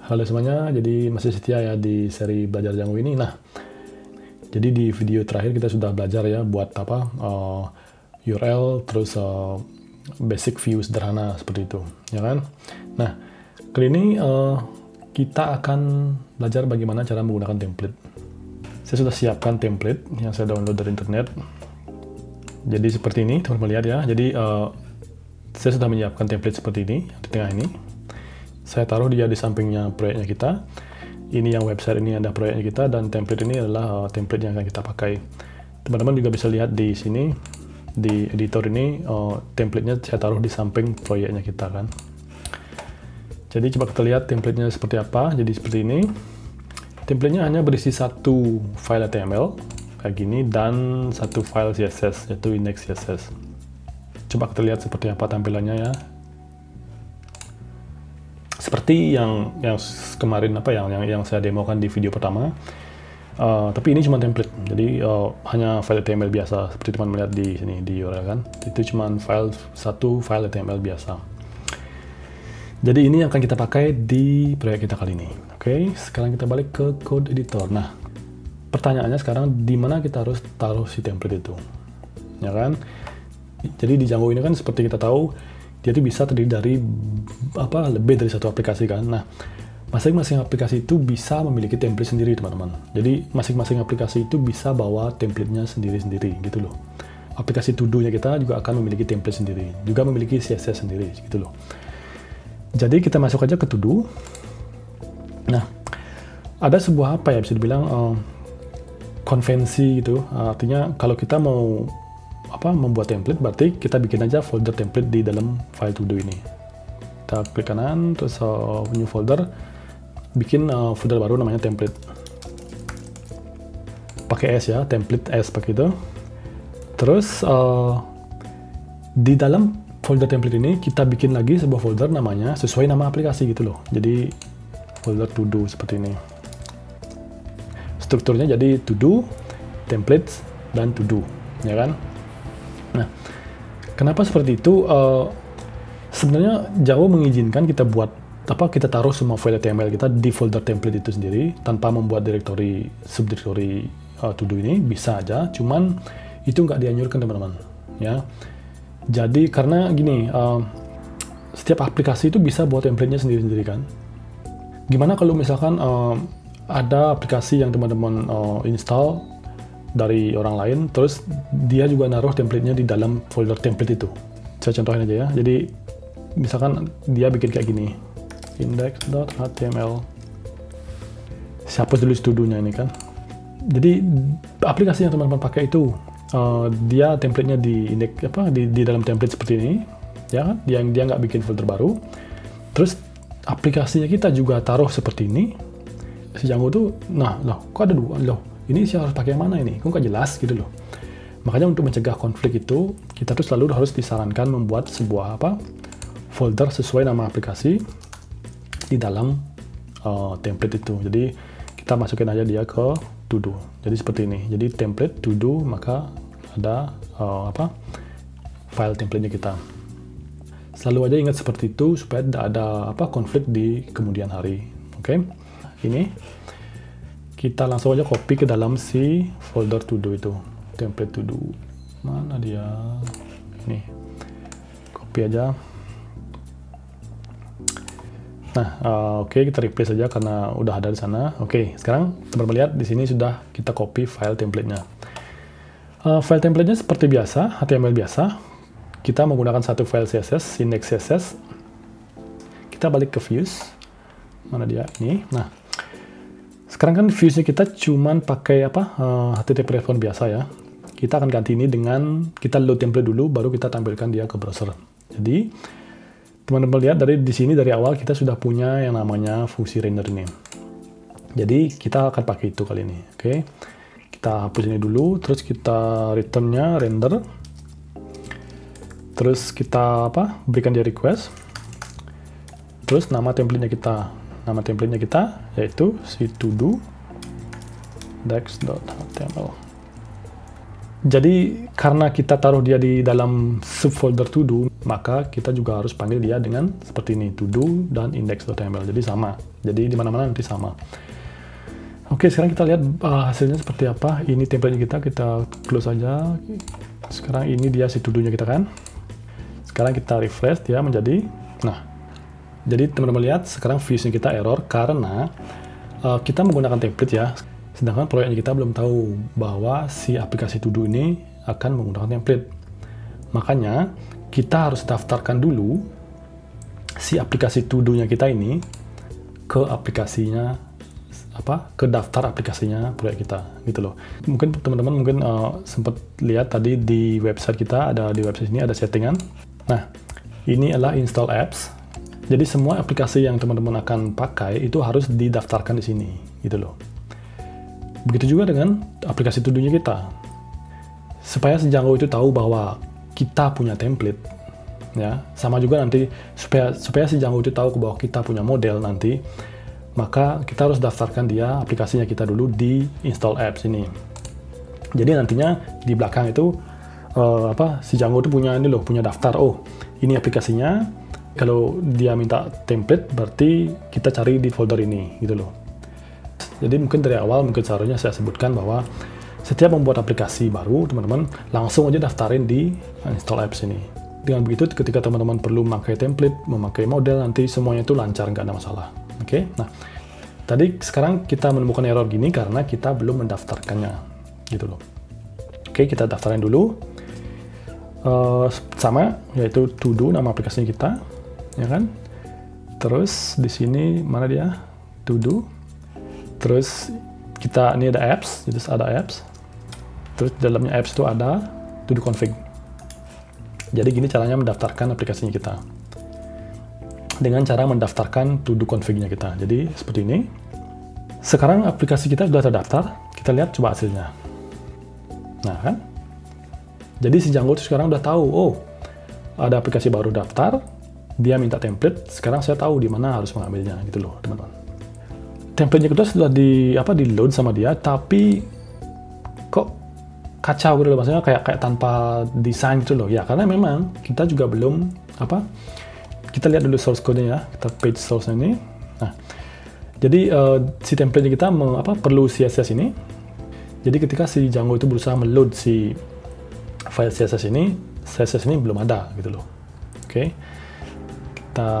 Halo semuanya, jadi masih setia ya di seri belajar Django ini. Nah, jadi di video terakhir kita sudah belajar ya buat apa URL, terus basic view sederhana seperti itu, ya kan? Nah, kali ini kita akan belajar bagaimana cara menggunakan template. Saya sudah siapkan template yang saya download dari internet. Jadi seperti ini, teman-teman lihat ya. Jadi saya sudah menyiapkan template seperti ini di tengah ini. Saya taruh dia di sampingnya proyeknya kita. Ini yang website ini ada proyeknya kita, dan template ini adalah template yang akan kita pakai. Teman-teman juga bisa lihat di sini, di editor ini, template-nya saya taruh di samping proyeknya kita kan. Jadi coba kita lihat template-nya seperti apa. Jadi seperti ini. Template-nya hanya berisi satu file HTML, kayak gini, dan satu file CSS, yaitu index CSS. Coba kita lihat seperti apa tampilannya ya. Seperti yang kemarin yang saya demokan di video pertama, tapi ini cuma template, jadi hanya file HTML biasa seperti teman melihat di sini di URL kan, itu cuma satu file HTML biasa. Jadi ini yang akan kita pakai di proyek kita kali ini. Oke, sekarang kita balik ke code editor. Nah, pertanyaannya sekarang di mana kita harus taruh si template itu, ya kan? Jadi di Django ini kan seperti kita tahu, jadi bisa terdiri dari lebih dari satu aplikasi kan. Nah, masing-masing aplikasi itu bisa memiliki template sendiri teman-teman. Jadi masing-masing aplikasi itu bisa bawa template-nya sendiri-sendiri gitu loh. Aplikasi To-Do-nya kita juga akan memiliki template sendiri, juga memiliki CSS sendiri gitu loh. Jadi kita masuk aja ke To-Do. Nah, ada sebuah bisa dibilang konvensi gitu. Artinya kalau kita mau membuat template, berarti kita bikin aja folder template di dalam file To-Do ini. Kita klik kanan, terus new folder, bikin folder baru namanya template. Pakai S ya, template S pakai itu. Terus di dalam folder template ini kita bikin lagi sebuah folder namanya sesuai nama aplikasi gitu loh. Jadi folder To-Do seperti ini. Strukturnya jadi To-Do, templates, dan To-Do, ya kan? Nah, kenapa seperti itu? Sebenarnya Django mengizinkan kita kita taruh semua file HTML kita di folder template itu sendiri tanpa membuat direktori subdirektori To-Do ini, bisa aja. Cuman itu nggak dianjurkan teman-teman, ya. Jadi karena gini, setiap aplikasi itu bisa buat template-nya sendiri-sendiri kan. Gimana kalau misalkan ada aplikasi yang teman-teman install dari orang lain, terus dia juga naruh template-nya di dalam folder template itu. Saya contohin aja ya. Jadi misalkan dia bikin kayak gini, index.html. Saya hapus dulu To-Do-nya ini kan. Jadi aplikasi yang teman-teman pakai itu, dia template-nya di dalam template seperti ini, ya kan? Dia nggak bikin folder baru. Terus aplikasinya kita juga taruh seperti ini. Si Django tuh, kok ada dua loh? Ini saya harus pakai yang mana ini? Kok nggak jelas gitu loh. Makanya untuk mencegah konflik itu, kita tuh selalu harus disarankan membuat sebuah folder sesuai nama aplikasi di dalam template itu. Jadi kita masukin aja dia ke To-Do. Jadi seperti ini. Jadi template To-Do, maka ada file template-nya kita. Selalu aja ingat seperti itu supaya tidak ada konflik di kemudian hari. Oke? Ini kita langsung aja copy ke dalam si folder To-Do itu, template To-Do. Mana dia? Ini. Copy aja. Nah, oke, kita replace aja karena udah ada di sana. Oke, sekarang teman-teman lihat di sini sudah kita copy file template-nya. File template-nya seperti biasa, HTML biasa. Kita menggunakan satu file CSS, index CSS. Kita balik ke views. Mana dia? Ini. Nah, sekarang kan views-nya kita cuman pakai HTTP response biasa ya. Kita akan ganti ini dengan kita load template dulu, baru kita tampilkan dia ke browser. Jadi teman-teman lihat di sini dari awal kita sudah punya yang namanya fungsi render ini. Jadi kita akan pakai itu kali ini. Oke, kita hapus ini dulu, terus kita return-nya render. Terus kita berikan dia request. Terus nama template-nya kita yaitu si To-Do index.html. Jadi karena kita taruh dia di dalam subfolder to do, maka kita juga harus panggil dia dengan seperti ini, to do dan index.html. Jadi sama. Jadi di mana-mana nanti sama. Oke, sekarang kita lihat hasilnya seperti apa. Ini template kita close aja. Sekarang ini dia si to do-nya kita kan. Sekarang kita refresh dia menjadi, nah, jadi teman-teman lihat sekarang views-nya kita error karena kita menggunakan template ya. Sedangkan proyeknya kita belum tahu bahwa si aplikasi to do ini akan menggunakan template. Makanya kita harus daftarkan dulu si aplikasi to do-nya kita ini ke aplikasinya ke daftar aplikasinya proyek kita gitu loh. Mungkin teman-teman sempat lihat tadi di website kita, ada di website ini ada settingan. Nah, ini adalah install apps. Jadi semua aplikasi yang teman-teman akan pakai itu harus didaftarkan di sini gitu loh. Begitu juga dengan aplikasi to do-nya kita. Supaya si Django itu tahu bahwa kita punya template, ya. Sama juga nanti supaya si Django itu tahu bahwa kita punya model nanti, maka kita harus daftarkan dia aplikasinya kita dulu di install apps ini. Jadi nantinya di belakang itu si Django itu punya daftar. Oh, ini aplikasinya. Kalau dia minta template, berarti kita cari di folder ini gitu loh. Jadi mungkin dari awal seharusnya saya sebutkan bahwa setiap membuat aplikasi baru, teman-teman langsung aja daftarin di install apps ini. Dengan begitu, ketika teman-teman perlu memakai template, memakai model, nanti semuanya itu lancar, nggak ada masalah. Oke, nah tadi sekarang kita menemukan error gini karena kita belum mendaftarkannya, gitu loh. Oke, kita daftarin dulu. Sama, yaitu to do nama aplikasinya kita, ya kan? Terus di sini mana dia? To do. Terus ini ada apps, jadi ada apps. Terus di dalamnya apps itu ada to do config. Jadi gini caranya mendaftarkan aplikasinya kita. Dengan cara mendaftarkan to do config-nya kita. Jadi seperti ini. Sekarang aplikasi kita sudah terdaftar. Kita lihat coba hasilnya. Nah kan? Jadi si Django itu sekarang udah tahu, oh ada aplikasi baru daftar, dia minta template. Sekarang saya tahu di mana harus mengambilnya, gitu loh teman-teman. Template-nya kita sudah di load sama dia, tapi kok kacau gitu loh, maksudnya kayak tanpa desain gitu loh. Ya karena memang kita juga belum kita lihat dulu source code-nya ya, kita page source ini. Nah, jadi si template-nya kita perlu CSS ini. Jadi ketika si Django itu berusaha meload si file CSS ini belum ada gitu loh. Oke, kita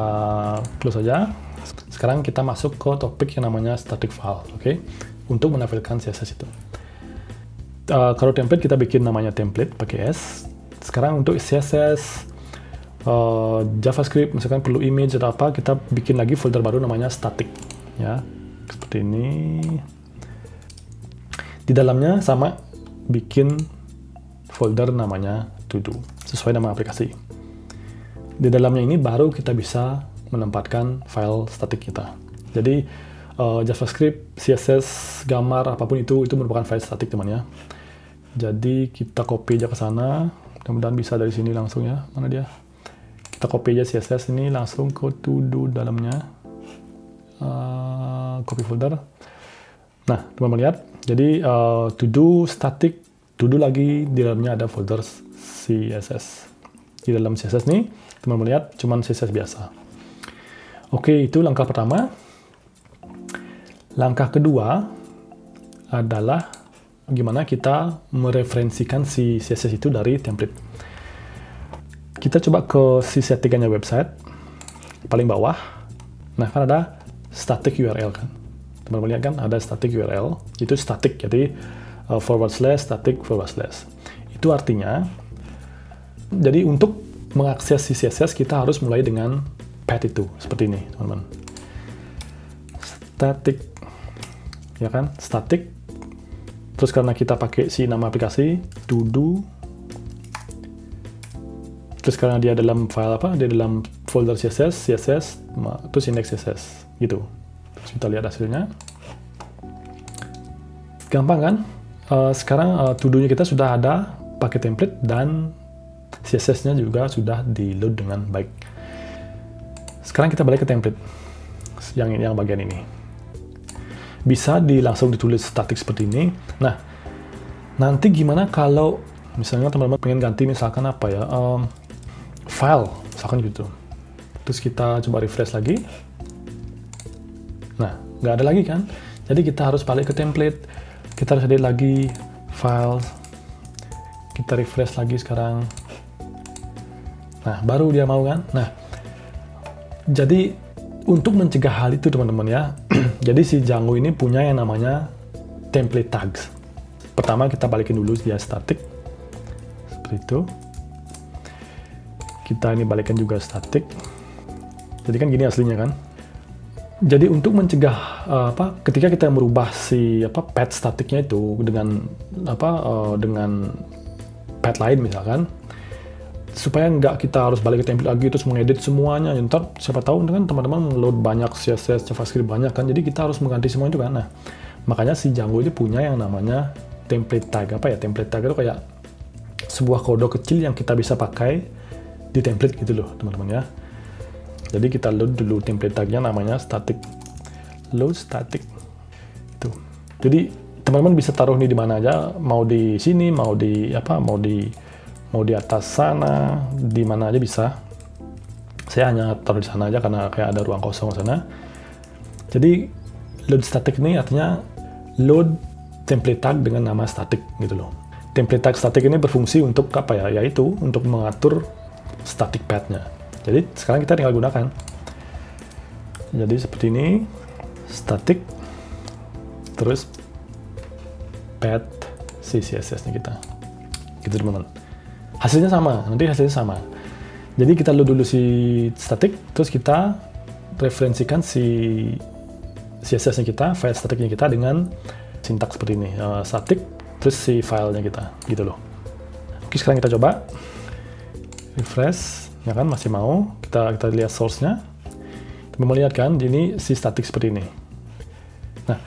close aja. Sekarang kita masuk ke topik yang namanya static file, oke? Untuk menampilkan CSS itu. Kalau template kita bikin namanya template pakai S. Sekarang untuk CSS, JavaScript, misalkan perlu image atau apa, kita bikin lagi folder baru namanya static, ya. Seperti ini. Di dalamnya sama bikin folder namanya to do sesuai nama aplikasi. Di dalamnya ini baru kita bisa menempatkan file statik kita. Jadi JavaScript, CSS, gambar apapun itu merupakan file statik teman ya. Jadi kita copy aja ke sana. Mudah-mudahan bisa dari sini langsung ya. Mana dia? Kita copy aja CSS ini langsung ke to do dalamnya. Copy folder. Nah, teman-teman lihat. Jadi to do static, to do lagi di dalamnya ada folder CSS. Di dalam CSS nih, teman-teman lihat cuman CSS biasa. Oke, itu langkah pertama. Langkah kedua adalah gimana kita mereferensikan si CSS itu dari template. Kita coba ke si settingannya website, paling bawah. Nah, kan ada static URL kan. Teman-teman lihat kan, ada static URL. Itu static, jadi /static/. Itu artinya, jadi untuk mengakses si CSS kita harus mulai dengan path itu, seperti ini teman-teman. Static, ya kan, static. Terus karena kita pakai si nama aplikasi to do, terus karena dia dalam file dia dalam folder CSS, terus index CSS, gitu. Terus kita lihat hasilnya. Gampang kan? Sekarang to do-nya kita sudah ada pakai template dan CSS-nya juga sudah di-load dengan baik. Sekarang kita balik ke template yang bagian ini. Bisa langsung ditulis static seperti ini. Nah, nanti gimana kalau Misalnya teman-teman pengen ganti misalkan apa ya, file, misalkan gitu. Terus kita coba refresh lagi. Nah, nggak ada lagi kan? Jadi kita harus balik ke template. Kita harus edit lagi file. Kita refresh lagi sekarang. Nah, baru dia mau kan? Nah, jadi untuk mencegah hal itu teman-teman ya, jadi si Django ini punya yang namanya template tags. Pertama kita balikin dulu dia static, seperti itu. Kita ini balikan juga static. Jadi kan gini aslinya kan. Jadi untuk mencegah ketika kita merubah si pad statiknya itu dengan dengan pad lain misalkan, supaya nggak kita harus balik ke template lagi terus mengedit semuanya. Ntar siapa tahu kan teman-teman load banyak CSS, JavaScript banyak kan, jadi kita harus mengganti semua itu kan. Nah, makanya si Django ini punya yang namanya template tag. Template tag itu kayak sebuah kode kecil yang kita bisa pakai di template gitu loh teman-teman ya. Jadi kita load dulu template tagnya, namanya static, load static itu. Jadi teman-teman bisa taruh nih di mana aja, mau di sini, mau di mau di atas sana, di mana aja bisa. Saya hanya taruh di sana aja karena kayak ada ruang kosong di sana. Jadi load static ini artinya load template tag dengan nama static gitu loh. Template tag static ini berfungsi untuk apa ya? Yaitu untuk mengatur static pad-nya. Jadi sekarang kita tinggal gunakan. Jadi seperti ini, static, terus pad CSS-nya kita. Gitu teman-teman. Hasilnya sama, nanti hasilnya sama. Jadi kita load dulu si static, terus kita referensikan si CSS-nya kita, file statiknya kita dengan sintaks seperti ini, static, terus si filenya kita, gitu loh. Oke, sekarang kita coba refresh, ya kan masih mau. Kita lihat source-nya. Teman-teman lihat kan, ini si static seperti ini. Nah,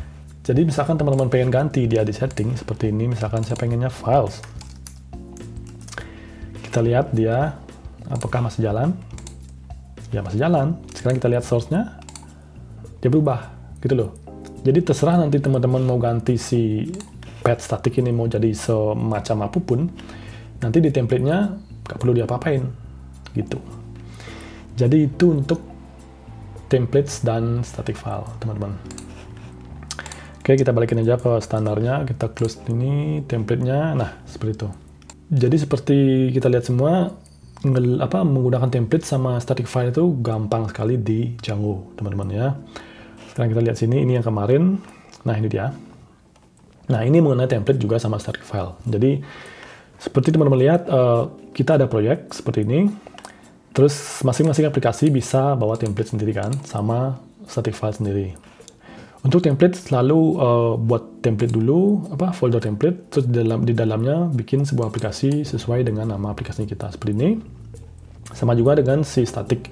jadi misalkan teman-teman pengen ganti dia di setting seperti ini, misalkan saya pengennya files. Kita lihat dia apakah masih jalan. Ya masih jalan. Sekarang kita lihat source-nya, dia berubah gitu loh. Jadi terserah nanti teman-teman mau ganti si pad static ini mau jadi semacam apapun, nanti di template-nya nggak perlu diapa-apain gitu. Jadi itu untuk templates dan static file teman-teman. Oke, kita balikin aja ke standarnya, kita close ini template-nya. Nah seperti itu. Jadi seperti kita lihat semua, menggunakan template sama static file itu gampang sekali di Django, teman-teman ya. Sekarang kita lihat sini, ini yang kemarin. Nah, ini dia. Nah, ini mengenai template juga sama static file. Jadi, seperti teman-teman lihat, kita ada proyek seperti ini. Terus, masing-masing aplikasi bisa bawa template sendiri kan, sama static file sendiri. Untuk template selalu buat template dulu, folder template, terus di dalamnya bikin sebuah aplikasi sesuai dengan nama aplikasinya kita seperti ini. Sama juga dengan si static,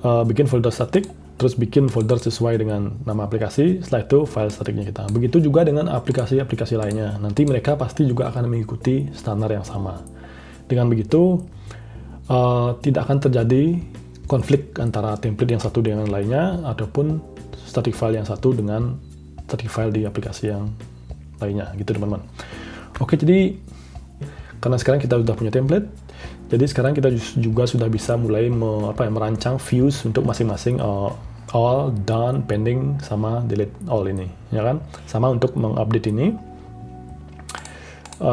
bikin folder static, terus bikin folder sesuai dengan nama aplikasi. Setelah itu file statiknya kita. Begitu juga dengan aplikasi-aplikasi lainnya. Nanti mereka pasti juga akan mengikuti standar yang sama. Dengan begitu tidak akan terjadi konflik antara template yang satu dengan lainnya ataupun static file yang satu dengan static file di aplikasi yang lainnya gitu teman-teman. Oke, jadi karena sekarang kita sudah punya template, jadi sekarang kita juga sudah bisa mulai merancang views untuk masing-masing all, done, pending, sama delete all ini, ya kan? Sama untuk mengupdate ini,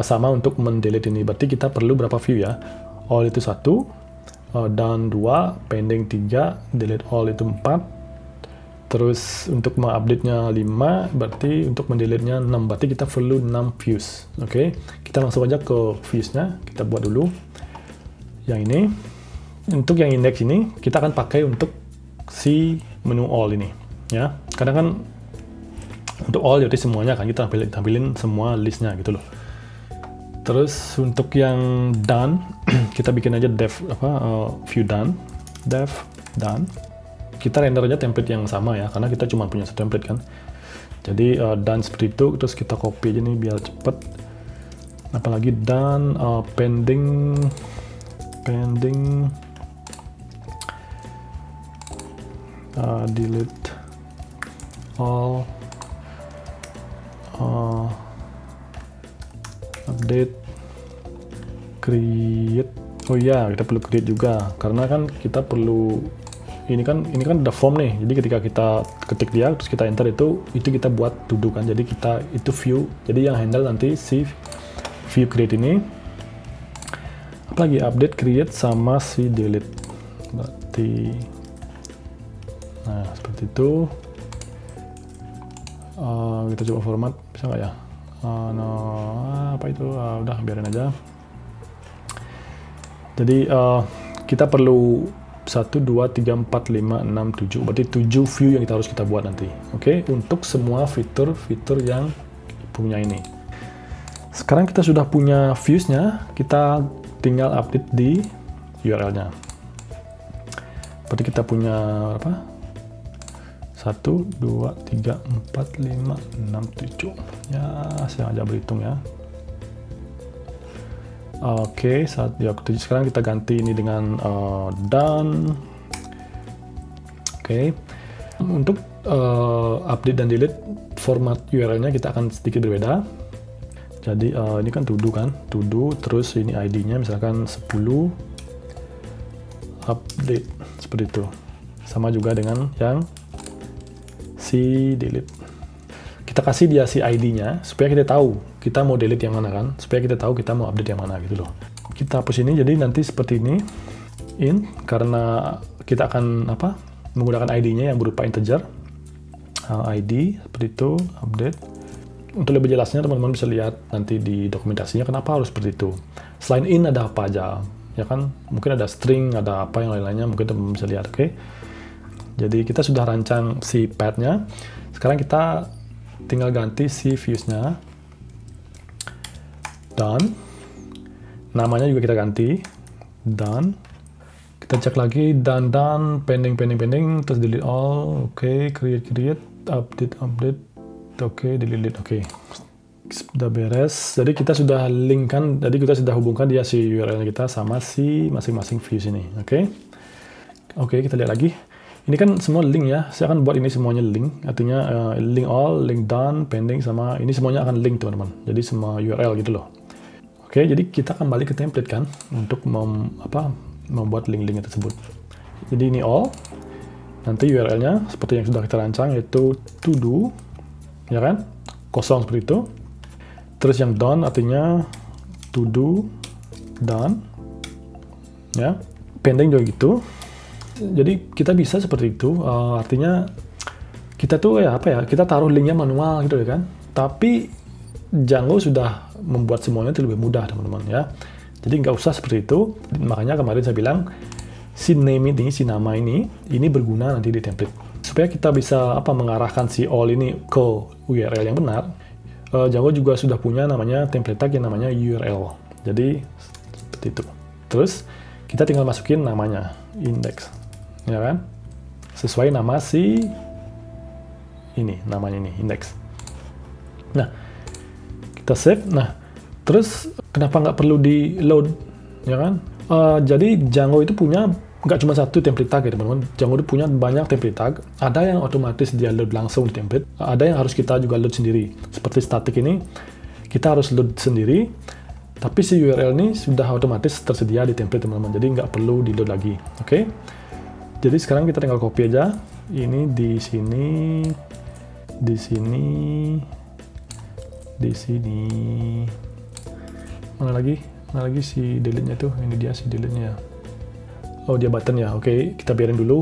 sama untuk mendelete ini. Berarti kita perlu berapa view ya? All itu 1, done 2, pending 3, delete all itu 4. Terus untuk mengupdate-nya 5, berarti untuk mendelete-nya 6. Berarti kita perlu 6 views. Oke, kita langsung aja ke views-nya. Kita buat dulu yang ini. Untuk yang index ini, kita akan pakai untuk si menu all ini. Ya, kadang kan untuk all jadi semuanya kan kita tampilin semua listnya gitu loh. Terus untuk yang done, kita bikin aja view done, dev done. Kita render aja template yang sama ya, karena kita cuma punya satu template kan. Jadi done seperti itu, terus kita copy aja nih biar cepet. Apalagi done, pending, delete all, update create. Oh iya, kita perlu create juga karena kan kita perlu ini kan ada form nih. Jadi ketika kita ketik dia terus kita enter itu kita buat to do kan. Jadi kita itu view. Jadi yang handle nanti si view create ini. Apalagi update, create sama si delete. Berarti nah seperti itu. Kita coba format, bisa nggak ya? Apa itu? Udah biarin aja. Jadi kita perlu 1, 2, 3, 4, 5, 6, 7. Berarti 7 view yang kita harus buat nanti. Oke, untuk semua fitur-fitur yang punya ini. Sekarang kita sudah punya views-nya, kita tinggal update di URL-nya. Berarti kita punya apa? 1, 2, 3, 4, 5, 6, 7. Ya, saya aja berhitung ya. Oke, sekarang kita ganti ini dengan done. Oke, untuk update dan delete format URL-nya kita akan sedikit berbeda. Jadi ini kan to do kan, to do, terus ini ID-nya misalkan 10 update seperti itu. Sama juga dengan yang si delete. Kita kasih dia si ID-nya supaya kita tahu kita mau delete yang mana kan, supaya kita tahu kita mau update yang mana gitu loh. Kita hapus ini jadi nanti seperti ini in karena kita akan menggunakan ID-nya yang berupa integer. ID seperti itu, update. Untuk lebih jelasnya teman-teman bisa lihat nanti di dokumentasinya kenapa harus seperti itu. Selain in ada apa aja ya kan, mungkin ada string, ada apa yang lain-lainnya, mungkin teman-teman bisa lihat. Oke. Jadi kita sudah rancang si path-nya. Sekarang kita tinggal ganti si views-nya. Done. Namanya juga kita ganti. Done. Kita cek lagi. Done. Pending. Terus delete all. Oke. Create. Update. Oke. Delete. Oke. Sudah beres. Jadi kita sudah linkkan. Jadi kita sudah hubungkan dia si URL kita sama si masing-masing views ini. Oke. Oke, kita lihat lagi. Ini kan semua link ya, saya akan buat ini semuanya link, artinya link all, link done, pending, sama ini semuanya akan link teman-teman, jadi semua URL gitu loh. Oke, jadi kita akan balik ke template kan, untuk membuat link-link tersebut. Jadi ini all, nanti URL-nya seperti yang sudah kita rancang, yaitu to do, ya kan, kosong seperti itu. Terus yang done artinya to do, done, ya, pending juga gitu. Jadi kita bisa seperti itu, artinya kita tuh kita taruh linknya manual gitu ya kan. Tapi Django sudah membuat semuanya itu lebih mudah teman-teman ya. Jadi nggak usah seperti itu. Makanya kemarin saya bilang si name ini, si nama ini berguna nanti di template. Supaya kita bisa mengarahkan si all ini ke URL yang benar. Django juga sudah punya namanya template tag yang namanya URL. Jadi seperti itu. Terus kita tinggal masukin namanya index. Ya kan, sesuai nama si ini, namanya ini index. Nah, kita save. Nah, terus kenapa nggak perlu di load, ya kan? Jadi Django itu punya nggak cuma satu template tag ya teman-teman. Django itu punya banyak template tag. Ada yang otomatis dia load langsung di template. Ada yang harus kita juga load sendiri. Seperti static ini, kita harus load sendiri. Tapi si URL ini sudah otomatis tersedia di template teman-teman. Jadi nggak perlu di load lagi. Oke? Jadi sekarang kita tinggal copy aja. Ini di sini, di sini, di sini. Mana lagi si delete-nya tuh? Ini dia si delete-nya. Oh, dia button ya. Oke, kita biarin dulu.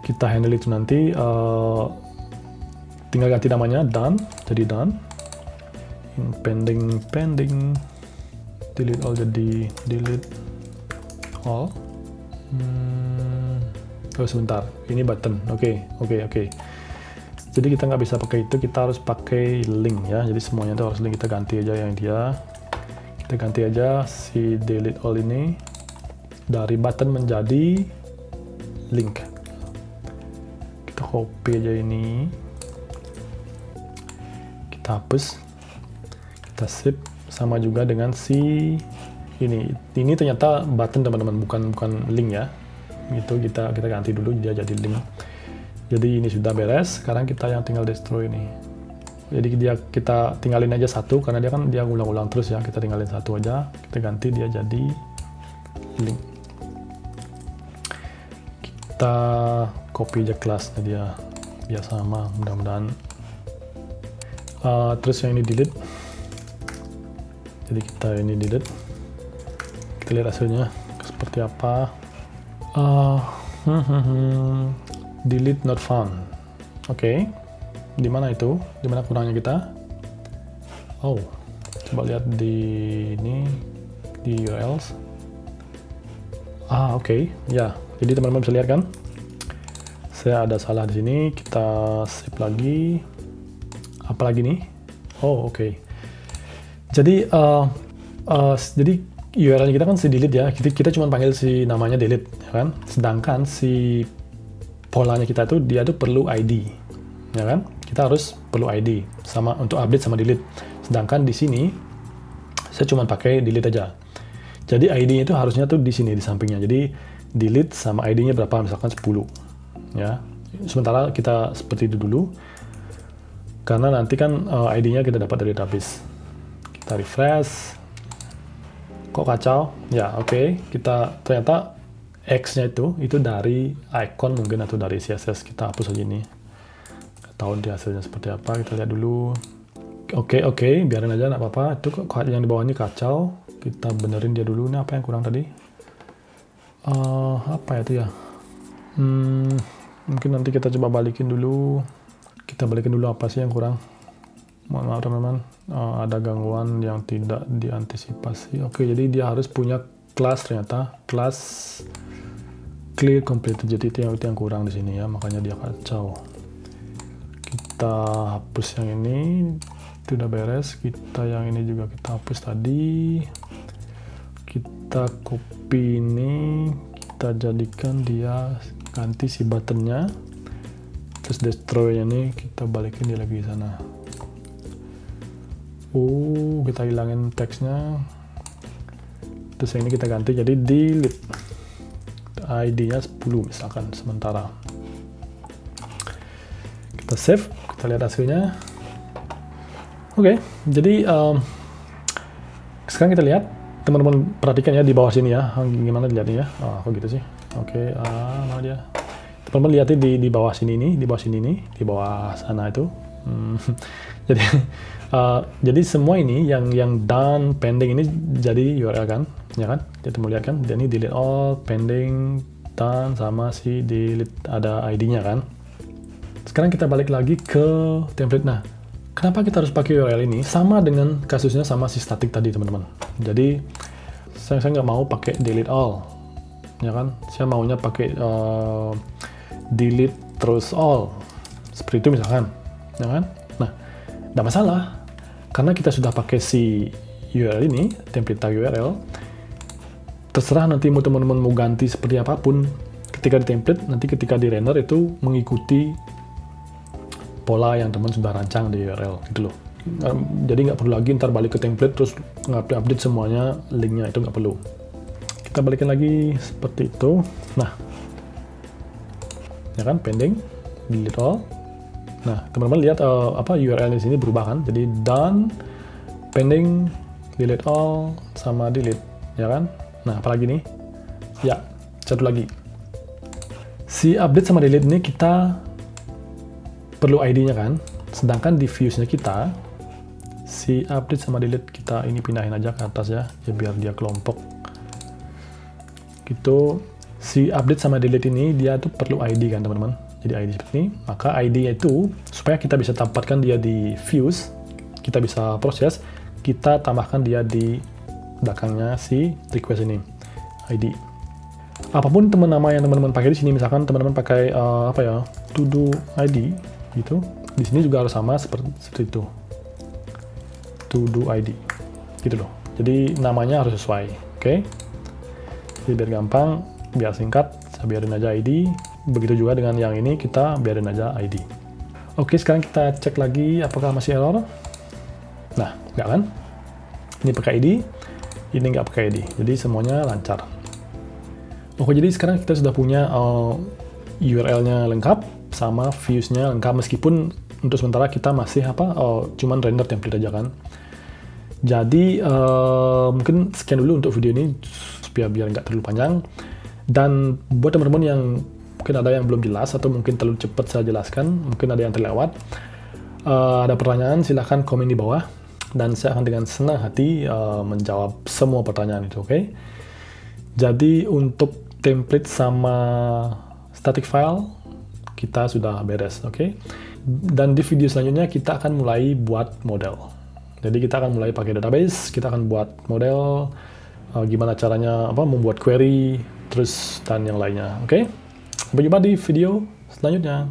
Kita handle itu nanti. Tinggal ganti namanya done. Jadi done. Pending. Delete all jadi delete all. Oh sebentar, ini button. Oke. Jadi kita nggak bisa pakai itu, kita harus pakai link ya. Jadi semuanya itu harus link, kita ganti aja yang dia. Kita ganti aja si delete all ini dari button menjadi link. Kita copy aja ini. Kita hapus. Kita save, sama juga dengan si ini. Ini ternyata button teman-teman, bukan link ya. Itu kita ganti dulu dia jadi link. Jadi ini sudah beres. Sekarang kita yang tinggal destroy ini. Jadi kita tinggalin aja satu karena dia ulang-ulang terus ya. Kita tinggalin satu aja, kita ganti dia jadi link. Kita copy aja kelasnya dia biar sama, mudah-mudahan. Terus yang ini delete. Jadi kita ini delete. Kita lihat hasilnya seperti apa. Delete not found. Oke. Di mana itu? Di mana kurangnya kita? Oh, coba lihat di ini di URLs. Oke. Ya. Jadi teman-teman bisa lihat kan? Saya ada salah di sini. Kita save lagi. Apa lagi nih? Oh, oke. Jadi jadi URL kita kan si delete ya. Kita cuma panggil si namanya delete, ya kan? Sedangkan si polanya kita tuh dia tuh perlu ID, ya kan? Kita harus perlu ID sama untuk update sama delete. Sedangkan di sini saya cuma pakai delete aja. Jadi ID-nya itu harusnya tuh di sini di sampingnya. Jadi delete sama ID-nya berapa? Misalkan 10. Ya. Sementara kita seperti itu dulu. Karena nanti kan ID-nya kita dapat dari database. Kita refresh. Kok kacau? Ya, oke. Kita ternyata X-nya itu dari icon mungkin atau dari CSS. Kita hapus aja ini. Tahu di hasilnya seperti apa, kita lihat dulu. Oke, biarin aja, nggak apa-apa. Itu kok yang di bawah ini kacau, kita benerin dia dulu. Ini apa yang kurang tadi? Apa ya itu ya? Mungkin nanti kita coba balikin dulu. Kita balikin dulu apa sih yang kurang. Mohon maaf teman-teman, ada gangguan yang tidak diantisipasi. Oke, jadi dia harus punya kelas ternyata, kelas clear completed. Jadi itu yang kurang di sini ya, makanya dia kacau. Kita hapus yang ini, itu udah beres. Kita yang ini juga kita hapus tadi. Kita copy ini, kita jadikan dia, ganti si buttonnya. Terus destroy ini kita balikin dia lagi di sana. Kita hilangin teksnya. Terus yang ini kita ganti jadi delete. ID-nya 10 misalkan sementara. Kita save, kita lihat hasilnya. Oke, jadi sekarang kita lihat, teman-teman perhatikan ya di bawah sini ya, gimana dilihatnya ya. Kok gitu sih? Oke, mana dia? Teman-teman lihatnya di bawah sini nih, di bawah sana itu. Jadi semua ini yang done, pending ini jadi URL kan, ya kan? Kita mau lihat kan, jadi delete all, pending, done, sama si delete ada ID-nya kan. Sekarang kita balik lagi ke template. Nah, kenapa kita harus pakai URL ini? Sama dengan kasusnya sama si static tadi, teman-teman. Jadi, saya nggak mau pakai delete all, ya kan? Saya maunya pakai delete terus all, seperti itu misalkan, ya kan? Nah, nggak masalah, karena kita sudah pakai si URL ini, template tag URL. Terserah nanti mau teman-teman mau ganti seperti apapun, ketika di template, nanti ketika di render itu mengikuti pola yang teman sudah rancang di URL gitu loh. Jadi nggak perlu lagi ntar balik ke template terus update semuanya linknya, itu nggak perlu. Kita balikin lagi seperti itu. Nah, ya kan, pending, delete all. Nah, teman-teman lihat URL di sini berubah kan? Jadi done, pending, delete all, sama delete, ya kan? Nah, apalagi nih? Ya, satu lagi. Si update sama delete ini kita perlu ID-nya kan, sedangkan di views-nya kita, si update sama delete kita ini pindahin aja ke atas ya biar dia kelompok. Gitu, si update sama delete ini dia tuh perlu ID kan teman-teman, jadi ID seperti ini, maka ID-nya itu supaya kita bisa tempatkan dia di views, kita bisa proses, kita tambahkan dia di belakangnya si request ini, ID. Apapun nama yang teman-teman pakai di sini, misalkan teman-teman pakai to do ID gitu, di sini juga harus sama seperti itu, to do ID gitu loh. Jadi namanya harus sesuai, oke? Jadi biar gampang, biar singkat, saya biarin aja ID. Begitu juga dengan yang ini, kita biarin aja ID. Oke, sekarang kita cek lagi apakah masih error. Nah, nggak kan? Ini pakai ID, ini nggak pakai ID, jadi semuanya lancar. Oke, jadi sekarang kita sudah punya URL-nya lengkap, sama views-nya lengkap, meskipun untuk sementara kita masih cuman render template aja kan. Jadi mungkin sekian dulu untuk video ini supaya biar nggak terlalu panjang. Dan buat teman-teman yang mungkin ada yang belum jelas atau mungkin terlalu cepat saya jelaskan, mungkin ada yang terlewat, ada pertanyaan silahkan komen di bawah dan saya akan dengan senang hati menjawab semua pertanyaan itu, oke? Jadi untuk template sama static file kita sudah beres, oke? Dan di video selanjutnya kita akan mulai buat model. Jadi kita akan mulai pakai database, kita akan buat model, gimana caranya membuat query, terus dan yang lainnya, oke? Sampai jumpa di video selanjutnya.